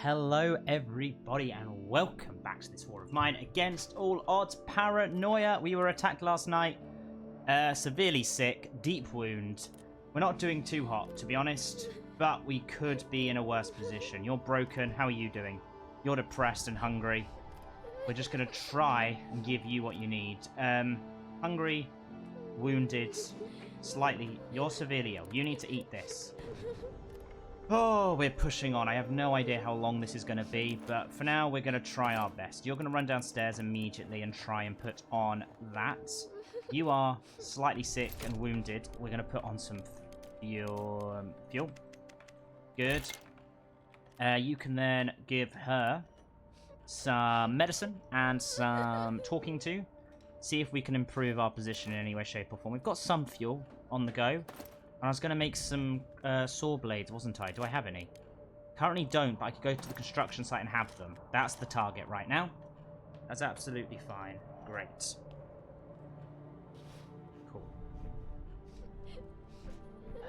Hello everybody and welcome back to this war of mine against all odds. Paranoia. We were attacked last night, severely sick, deep wound. We're not doing too hot to be honest, but we could be in a worse position. You're broken. How are you doing? You're depressed and hungry. We're just going to try and give you what you need. Hungry, wounded, slightly. You're severely ill. You need to eat this. Oh, we're pushing on. I have no idea how long this is going to be, but for now, we're going to try our best. You're going to run downstairs immediately and try and put on that. You are slightly sick and wounded. We're going to put on some fuel. Good. You can then give her some medicine and some talking to. See if we can improve our position in any way, shape, or form. We've got some fuel on the go. And I was going to make some saw blades, wasn't I? Do I have any? Currently don't, but I could go to the construction site and have them. That's the target right now. That's absolutely fine. Great. Cool.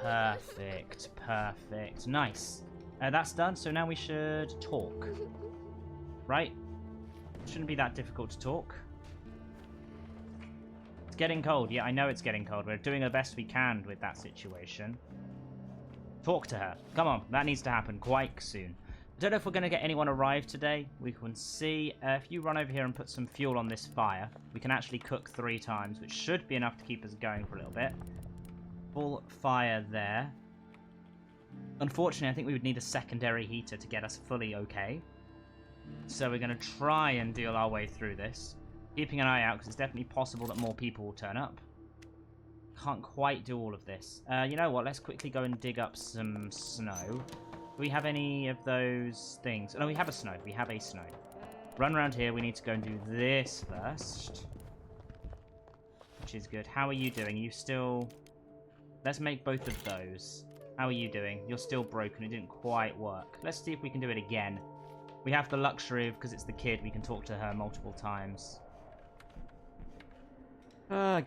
Perfect. Perfect. Nice. That's done, so now we should talk. Right? Shouldn't be that difficult to talk. Getting cold. Yeah, I know it's getting cold. We're doing the best we can with that situation. Talk to her. Come on, that needs to happen quite soon. I don't know if we're going to get anyone arrive today. We can see. If you run over here and put some fuel on this fire, we can actually cook 3 times, which should be enough to keep us going for a little bit. Full fire there. Unfortunately, I think we would need a secondary heater to get us fully okay. So we're going to try and deal our way through this. Keeping an eye out, because it's definitely possible that more people will turn up. Can't quite do all of this. You know what? Let's quickly go and dig up some snow. Do we have any of those things? Oh, no, we have a snow. We have a snow. Run around here. We need to go and do this first. Which is good. How are you doing? Are you still... Let's make both of those. How are you doing? You're still broken. It didn't quite work. Let's see if we can do it again. We have the luxury of, because it's the kid, we can talk to her multiple times.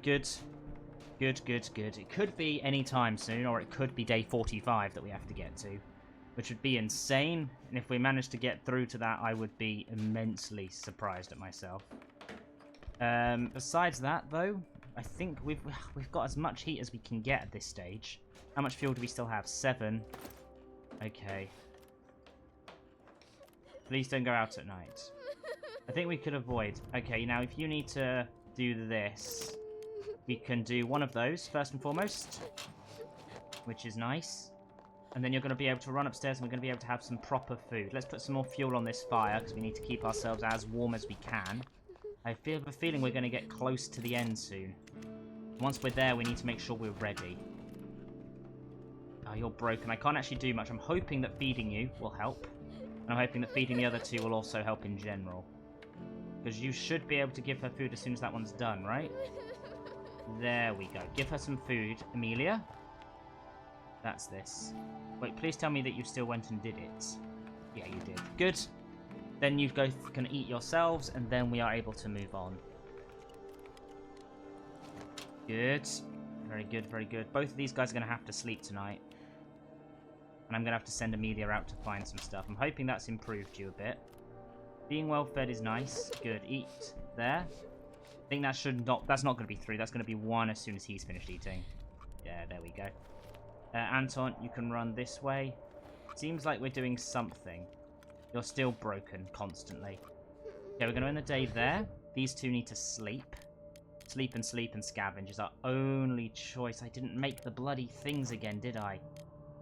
Good. Good. It could be any time soon, or it could be day 45 that we have to get to, which would be insane. And if we manage to get through to that, I would be immensely surprised at myself. Besides that, though, I think we've got as much heat as we can get at this stage. How much fuel do we still have? 7. Okay. Please don't go out at night. I think we could avoid. Okay, now if you need to do this, we can do one of those first and foremost, which is nice. And then you're going to be able to run upstairs and we're going to be able to have some proper food. Let's put some more fuel on this fire because we need to keep ourselves as warm as we can. I have a feeling we're going to get close to the end soon. Once we're there, we need to make sure we're ready. Oh, you're broken. I can't actually do much. I'm hoping that feeding you will help. And I'm hoping that feeding the other 2 will also help in general. Because you should be able to give her food as soon as that one's done, right? There we go. Give her some food, Amelia. That's this. Wait, please tell me that you still went and did it. Yeah, you did. Good. Then you both can eat yourselves, and then we are able to move on. Good. Very good, very good. Both of these guys are going to have to sleep tonight. And I'm going to have to send Amelia out to find some stuff. I'm hoping that's improved you a bit. Being well fed is nice. Good. Eat there. I think that should not... That's not going to be 3. That's going to be 1 as soon as he's finished eating. Yeah, there we go. Anton, you can run this way. Seems like we're doing something. You're still broken constantly. Okay, we're going to end the day there. These 2 need to sleep. Sleep and scavenge is our only choice. I didn't make the bloody things again, did I?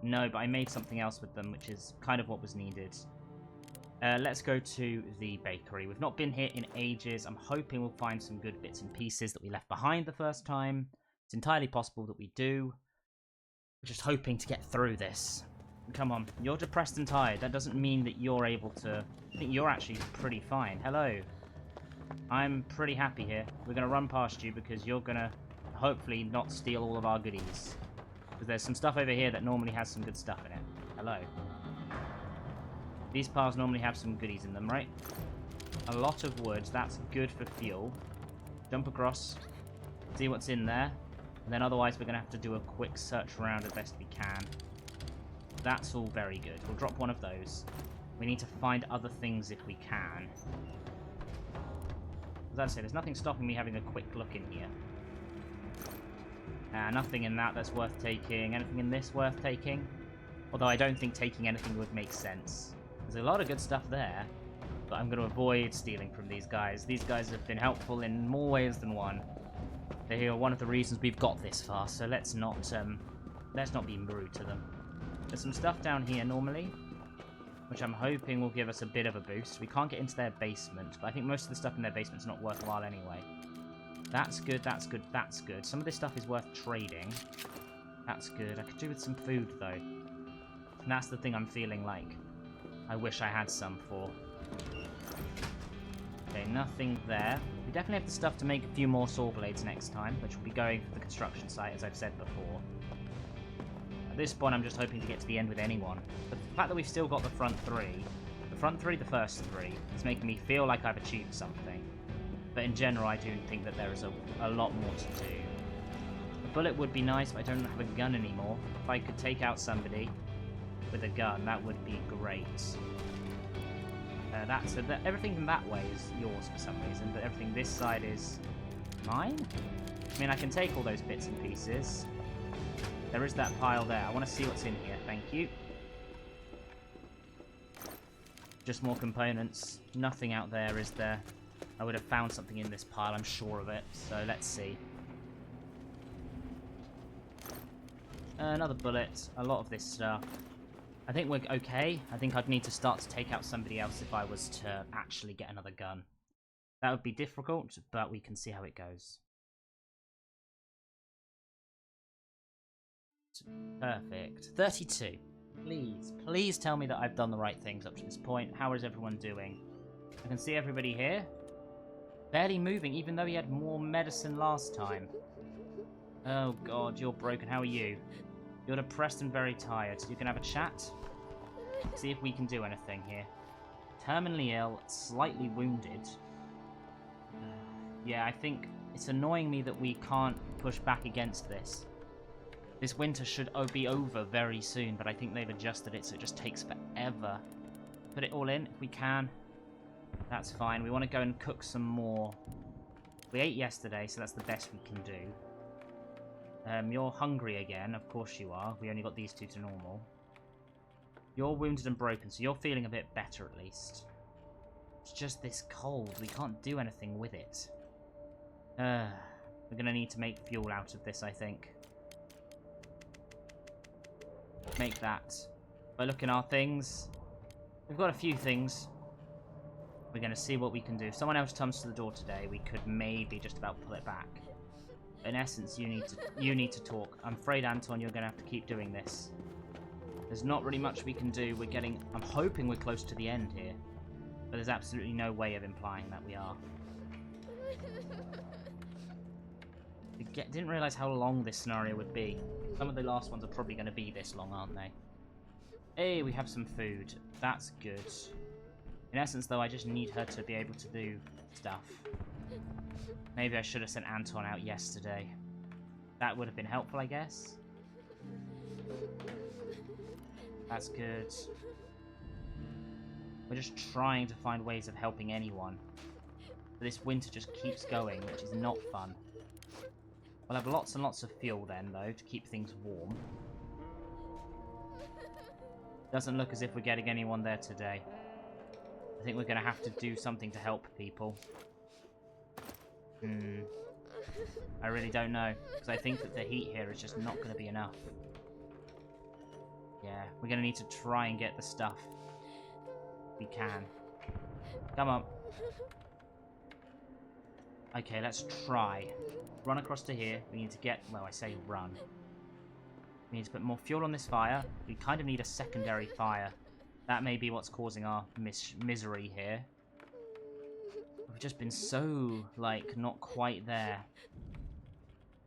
No, but I made something else with them, which is kind of what was needed. Let's go to the bakery. We've not been here in ages. I'm hoping we'll find some good bits and pieces that we left behind the first time. It's entirely possible that we do. We're just hoping to get through this. Come on. You're depressed and tired. That doesn't mean that you're able to... I think you're actually pretty fine. Hello. I'm pretty happy here. We're going to run past you because you're going to hopefully not steal all of our goodies. Because there's some stuff over here that normally has some good stuff in it. Hello. These piles normally have some goodies in them, right? A lot of wood. That's good for fuel. Jump across. See what's in there. And then otherwise we're going to have to do a quick search around as best we can. That's all very good. We'll drop one of those. We need to find other things if we can. As I say, there's nothing stopping me having a quick look in here. Nothing in that that's worth taking. Anything in this worth taking? Although I don't think taking anything would make sense. There's a lot of good stuff there, but I'm going to avoid stealing from these guys. These guys have been helpful in more ways than one. They are one of the reasons we've got this far, so let's not be rude to them. There's some stuff down here normally, which I'm hoping will give us a bit of a boost. We can't get into their basement, but I think most of the stuff in their basement's not worthwhile anyway. That's good, that's good, that's good. Some of this stuff is worth trading. That's good. I could do with some food, though. And that's the thing I'm feeling like I wish I had some for. Okay, nothing there. We definitely have the stuff to make a few more saw blades next time, which will be going for the construction site, as I've said before. At this point, I'm just hoping to get to the end with anyone. But the fact that we've still got the front three, the first three, is making me feel like I've achieved something. But in general, I do think that there is a lot more to do. A bullet would be nice, but I don't have a gun anymore. If I could take out somebody with a gun, that would be great. Everything in that way is yours for some reason, but everything this side is mine? I mean, I can take all those bits and pieces. There is that pile there. I want to see what's in here. Thank you. Just more components. Nothing out there, is there? I would have found something in this pile, I'm sure of it. So let's see. Another bullet. A lot of this stuff. I think we're okay. I think I'd need to start to take out somebody else if I was to actually get another gun. That would be difficult, but we can see how it goes. Perfect. 32. Please tell me that I've done the right things up to this point. How is everyone doing? I can see everybody here. Barely moving, even though he had more medicine last time. Oh god, you're broken. How are you? You're depressed and very tired. You can have a chat. See if we can do anything here. Terminally ill, slightly wounded. Yeah, I think it's annoying me that we can't push back against this. This winter should be over very soon, but I think they've adjusted it so it just takes forever. Put it all in if we can. That's fine. We want to go and cook some more. We ate yesterday, so that's the best we can do. You're hungry again. Of course you are. We only got these two to normal. You're wounded and broken, so you're feeling a bit better at least. It's just this cold. We can't do anything with it. We're going to need to make fuel out of this, I think. Make that. By looking at our things, we've got a few things. We're going to see what we can do. If someone else comes to the door today, we could maybe just about pull it back. In essence, you need to talk. I'm afraid, Anton, you're going to have to keep doing this. There's not really much we can do. I'm hoping we're close to the end here. But there's absolutely no way of implying that we are. Didn't realise how long this scenario would be. Some of the last ones are probably going to be this long, aren't they? Hey, we have some food. That's good. In essence, though, I just need her to be able to do stuff. Maybe I should have sent Anton out yesterday. That would have been helpful, I guess. That's good. We're just trying to find ways of helping anyone. But this winter just keeps going, which is not fun. We'll have lots and lots of fuel then, though, to keep things warm. Doesn't look as if we're getting anyone there today. I think we're going to have to do something to help people. I really don't know, because I think that the heat here is just not going to be enough. Yeah, we're going to need to try and get the stuff we can. Come on. Okay, let's try. Run across to here. We need to get... Well, I say run. We need to put more fuel on this fire. We kind of need a secondary fire. That may be what's causing our misery here. We've just been so, like, not quite there.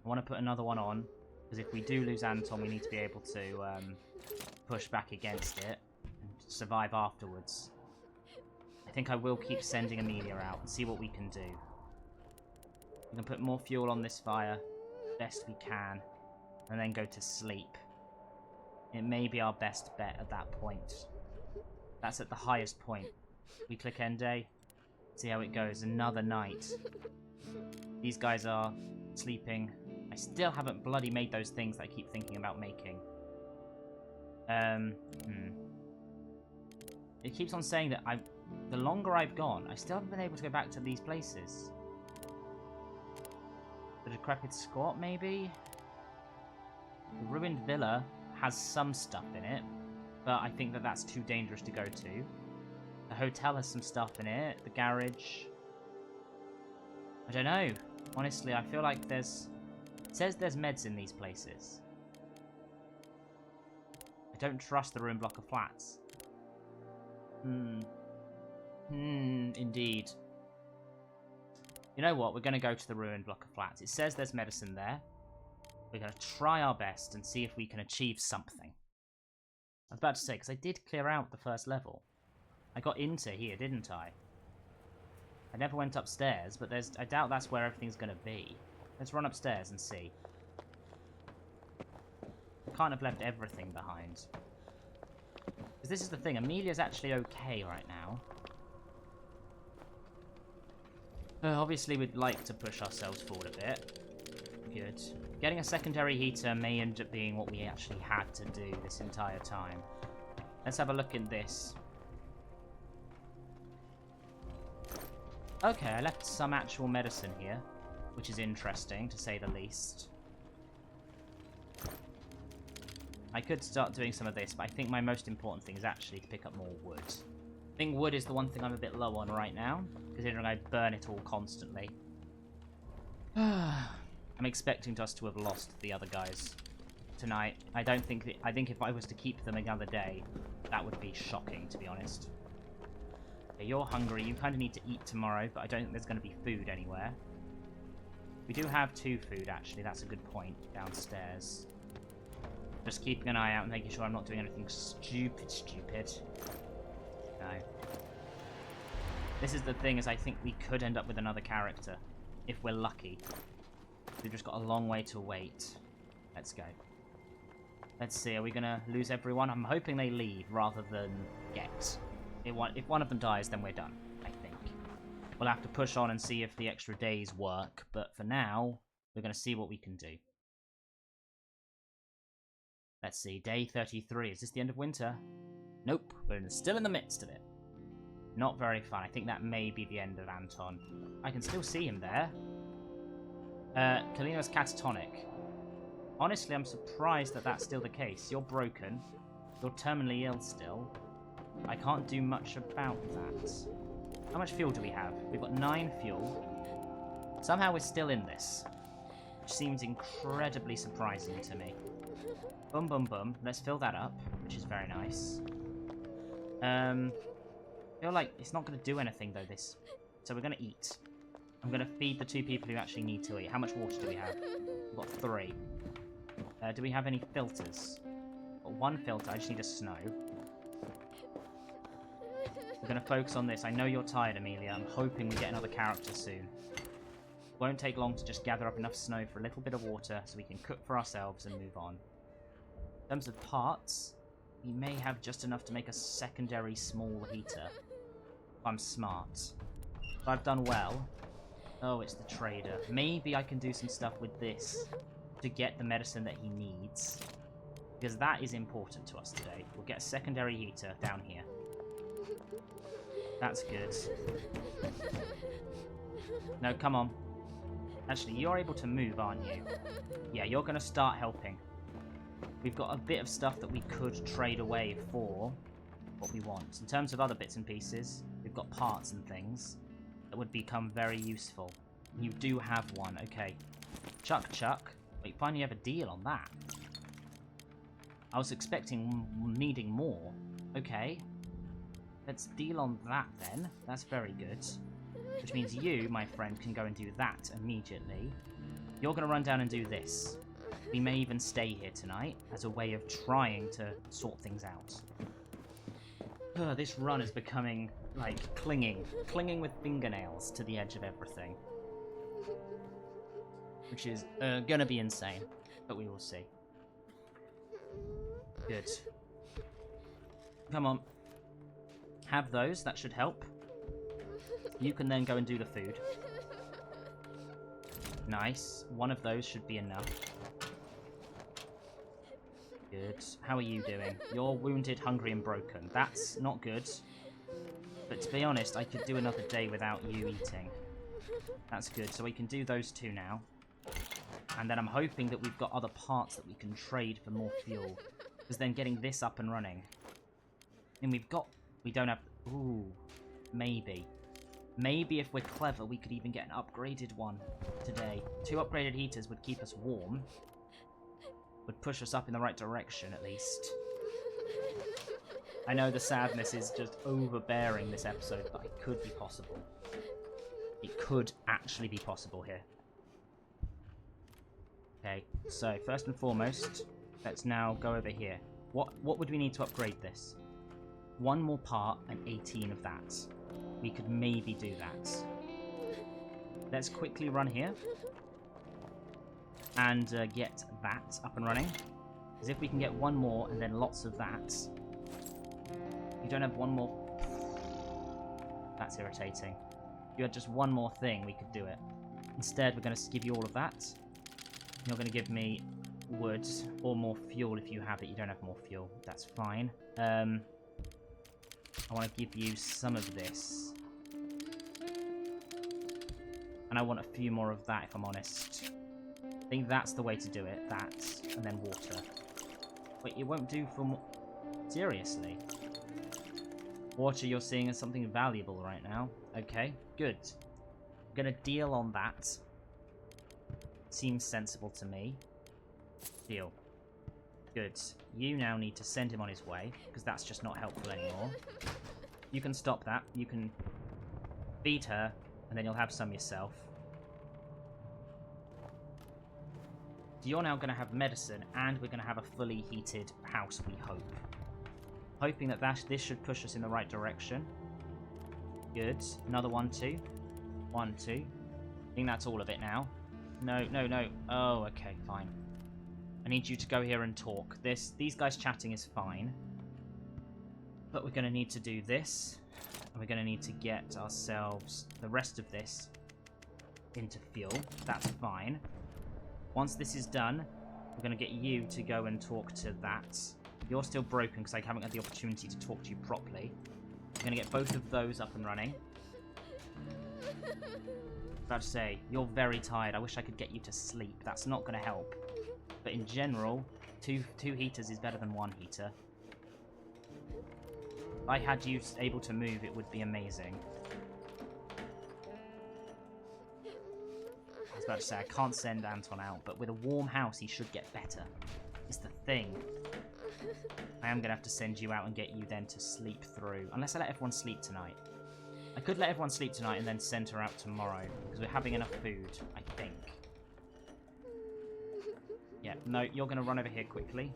I want to put another one on, because if we do lose Anton, we need to be able to push back against it and survive afterwards. I think I will keep sending Amelia out and see what we can do. We can put more fuel on this fire, best we can, and then go to sleep. It may be our best bet at that point. That's at the highest point. We click end day. See how it goes. Another night. These guys are sleeping. I still haven't bloody made those things that I keep thinking about making. It keeps on saying that the longer I've gone, I still haven't been able to go back to these places. The decrepit squat, maybe? The ruined villa has some stuff in it, but I think that that's too dangerous to go to. The hotel has some stuff in it. The garage. I don't know. Honestly, I feel like there's... It says there's meds in these places. I don't trust the ruined block of flats. Indeed. You know what? We're going to go to the ruined block of flats. It says there's medicine there. We're going to try our best and see if we can achieve something. I was about to say, because I did clear out the first level. I got into here, didn't I? I never went upstairs, but I doubt that's where everything's going to be. Let's run upstairs and see. I can't have left everything behind. Because this is the thing, Amelia's actually okay right now. Obviously, we'd like to push ourselves forward a bit. Good. Getting a secondary heater may end up being what we actually had to do this entire time. Let's have a look at this. Okay, I left some actual medicine here, which is interesting, to say the least. I could start doing some of this, but I think my most important thing is actually to pick up more wood. I think wood is the one thing I'm a bit low on right now, considering I burn it all constantly. I'm expecting us to have lost the other guys tonight. I think if I was to keep them another day, that would be shocking, to be honest. Okay, you're hungry. You kind of need to eat tomorrow, but I don't think there's going to be food anywhere. We do have 2 food, actually. That's a good point. Downstairs. Just keeping an eye out and making sure I'm not doing anything stupid. No. This is the thing, is I think we could end up with another character. If we're lucky. We've just got a long way to wait. Let's go. Let's see, are we going to lose everyone? I'm hoping they leave rather than get. If one of them dies, then we're done, I think. We'll have to push on and see if the extra days work, but for now, we're going to see what we can do. Let's see, day 33. Is this the end of winter? Nope, we're still in the midst of it. Not very fun. I think that may be the end of Anton. I can still see him there. Kalina's catatonic. Honestly, I'm surprised that that's still the case. You're broken. You're terminally ill still. I can't do much about that. How much fuel do we have? We've got 9 fuel. Somehow we're still in this. Which seems incredibly surprising to me. Boom, boom, boom. Let's fill that up, which is very nice. I feel like it's not going to do anything, though, this. So we're going to eat. I'm going to feed the 2 people who actually need to eat. How much water do we have? We've got 3. Do we have any filters? Got 1 filter. I just need a snow. We're going to focus on this. I know you're tired, Amelia. I'm hoping we get another character soon. Won't take long to just gather up enough snow for a little bit of water so we can cook for ourselves and move on. In terms of parts, we may have just enough to make a secondary small heater. If I'm smart. If I've done well... Oh, it's the trader. Maybe I can do some stuff with this to get the medicine that he needs. Because that is important to us today. We'll get a secondary heater down here. That's good. No, come on. Actually, you're able to move, aren't you? Yeah, you're going to start helping. We've got a bit of stuff that we could trade away for what we want. In terms of other bits and pieces, we've got parts and things that would become very useful. You do have one, okay. Chuck. Wait, finally have a deal on that. I was expecting needing more. Okay. Let's deal on that then. That's very good. Which means you, my friend, can go and do that immediately. You're going to run down and do this. We may even stay here tonight as a way of trying to sort things out. This run is becoming, like, clinging with fingernails to the edge of everything. Which is gonna be insane, but we will see. Good. Come on. Have those, that should help. You can then go and do the food. Nice. One of those should be enough. Good. How are you doing? You're wounded, hungry, and broken. That's not good. But to be honest, I could do another day without you eating. That's good. So we can do those two now. And then I'm hoping that we've got other parts that we can trade for more fuel. Because then getting this up and running. And we don't have... Ooh. Maybe. Maybe if we're clever, we could even get an upgraded one today. 2 upgraded heaters would keep us warm. Would push us up in the right direction, at least. I know the sadness is just overbearing this episode, but it could be possible. It could actually be possible here. Okay, so first and foremost, let's now go over here. What would we need to upgrade this? 1 more part and 18 of that. We could maybe do that. Let's quickly run here. And get that up and running. Because if we can get 1 more and then lots of that... You don't have 1 more... That's irritating. If you had just 1 more thing, we could do it. Instead, we're going to give you all of that. You're going to give me wood or more fuel if you have it. You don't have more fuel. That's fine. I want to give you some of this. And I want a few more of that, if I'm honest. I think that's the way to do it. That, and then water. Wait, it won't do for more... Seriously? Water you're seeing as something valuable right now. Okay, good. I'm going to deal on that. Seems sensible to me. Deal. Good. You now need to send him on his way, because that's just not helpful anymore. You can stop that. You can feed her, and then you'll have some yourself. So you're now going to have medicine, and we're going to have a fully heated house, we hope. Hoping that this should push us in the right direction. Good. Another 1, 2. 1, 2. I think that's all of it now. No, no, no. Oh, okay, fine. I need you to go here and talk. These guys chatting is fine. But we're going to need to do this. And we're going to need to get ourselves the rest of this into fuel. That's fine. Once this is done, we're going to get you to go and talk to that. You're still broken because I haven't had the opportunity to talk to you properly. We're going to get both of those up and running. About to say, you're very tired. I wish I could get you to sleep. That's not going to help. But in general, two heaters is better than 1 heater. If I had you able to move, it would be amazing. I was about to say, I can't send Anton out, but with a warm house, he should get better. It's the thing. I am going to have to send you out and get you then to sleep through. Unless I let everyone sleep tonight. I could let everyone sleep tonight and then send her out tomorrow. Because we're having enough food, I think. Yeah, no, you're going to run over here quickly.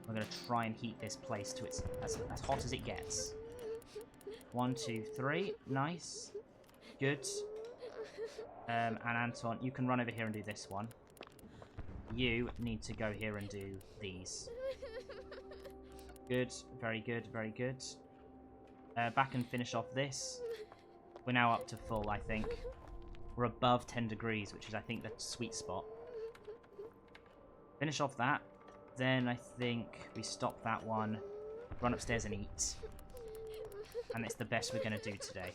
We're going to try and heat this place to its as hot as it gets. 1, 2, 3. Nice. Good. And Anton, you can run over here and do this one. You need to go here and do these. Good. Very good. Very good. Back and finish off this. We're now up to full, I think. We're above 10 degrees, which is, I think, the sweet spot. Finish off that. Then I think we stop that one. Run upstairs and eat. And it's the best we're going to do today.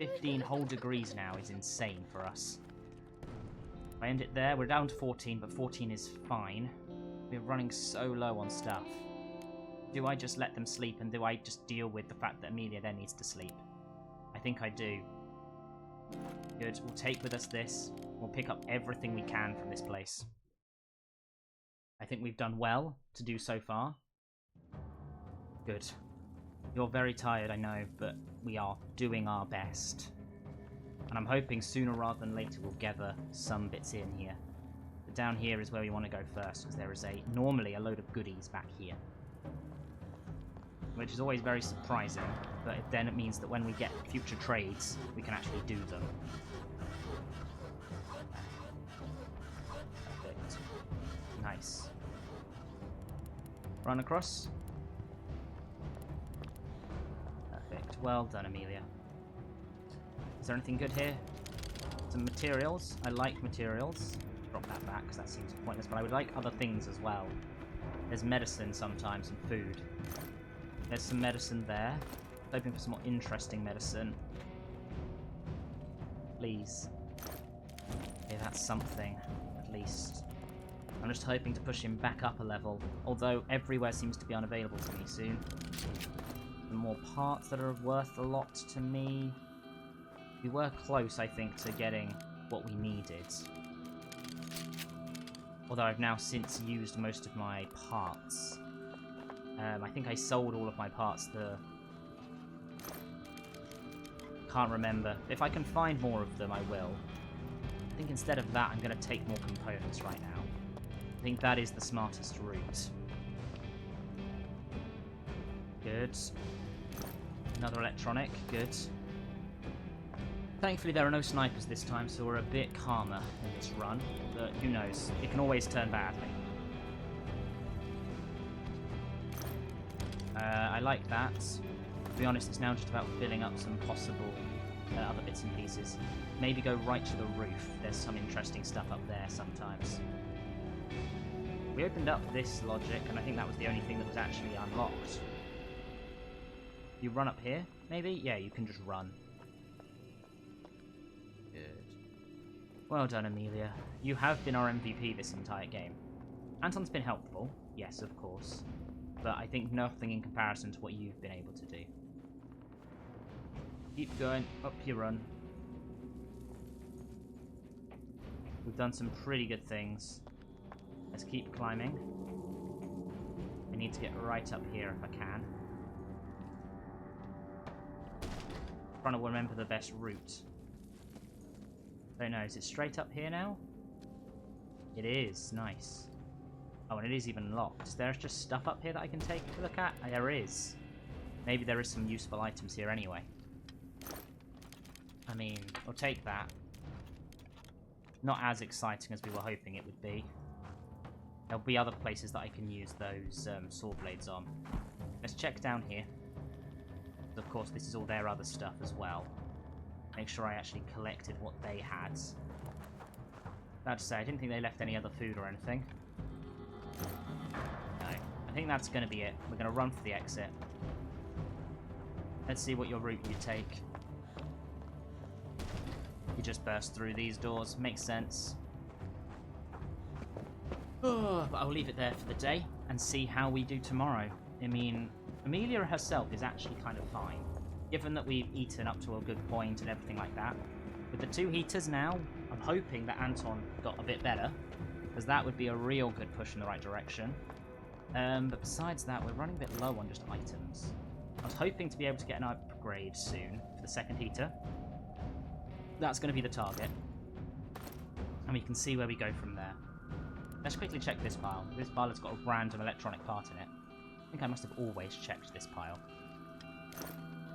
15 whole degrees now is insane for us. If I end it there, we're down to 14, but 14 is fine. We're running so low on stuff. Do I just let them sleep, and do I just deal with the fact that Amelia then needs to sleep? I think I do. Good. We'll take with us this. We'll pick up everything we can from this place. I think we've done well to do so far. Good. You're very tired, I know, but we are doing our best. And I'm hoping sooner rather than later we'll gather some bits in here. But down here is where we want to go first, because there is normally a load of goodies back here. Which is always very surprising, but then it means that when we get future trades, we can actually do them. Perfect. Nice. Run across. Perfect. Well done, Amelia. Is there anything good here? Some materials. I like materials. Drop that back because that seems pointless, but I would like other things as well. There's medicine sometimes and food. There's some medicine there. Hoping for some more interesting medicine. Please. Okay, that's something, at least. I'm just hoping to push him back up a level, although everywhere seems to be unavailable to me soon. Some more parts that are worth a lot to me. We were close, I think, to getting what we needed. Although I've now since used most of my parts. I think I sold all of my parts. Can't remember. If I can find more of them, I will. I think instead of that, I'm going to take more components right now. I think that is the smartest route. Good. Another electronic. Good. Thankfully, there are no snipers this time, so we're a bit calmer in this run. But who knows? It can always turn badly. I like that. To be honest, it's now just about filling up some possible other bits and pieces. Maybe go right to the roof. There's some interesting stuff up there sometimes. We opened up this logic, and I think that was the only thing that was actually unlocked. You run up here, maybe? Yeah, you can just run. Good. Well done, Amelia. You have been our MVP this entire game. Anton's been helpful, yes, of course. But I think nothing in comparison to what you've been able to do. Keep going, up you run. We've done some pretty good things. Let's keep climbing. I need to get right up here if I can. Trying to remember the best route. Don't know, is it straight up here now? It is, nice. Oh, and it is even locked. Is there just stuff up here that I can take a look at? There is. Maybe there is some useful items here anyway. I mean, we'll take that. Not as exciting as we were hoping it would be. There'll be other places that I can use those sword blades on. Let's check down here. Of course, this is all their other stuff as well. Make sure I actually collected what they had. About to say, I didn't think they left any other food or anything. No. I think that's going to be it. We're going to run for the exit. Let's see what your route you take. You just burst through these doors. Makes sense. Oh, but I'll leave it there for the day and see how we do tomorrow. I mean, Amelia herself is actually kind of fine, given that we've eaten up to a good point and everything like that. With the 2 heaters now, I'm hoping that Anton got a bit better, because that would be a real good push in the right direction. But besides that, we're running a bit low on just items. I was hoping to be able to get an upgrade soon for the 2nd heater. That's going to be the target. And we can see where we go from there. Let's quickly check this pile. This pile has got a random electronic part in it. I think I must have always checked this pile.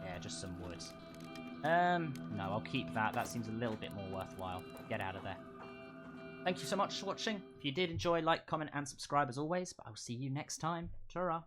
Yeah, just some wood. No, I'll keep that. That seems a little bit more worthwhile. Get out of there. Thank you so much for watching. If you did enjoy, like, comment, and subscribe as always. But I'll see you next time. Ta-ra!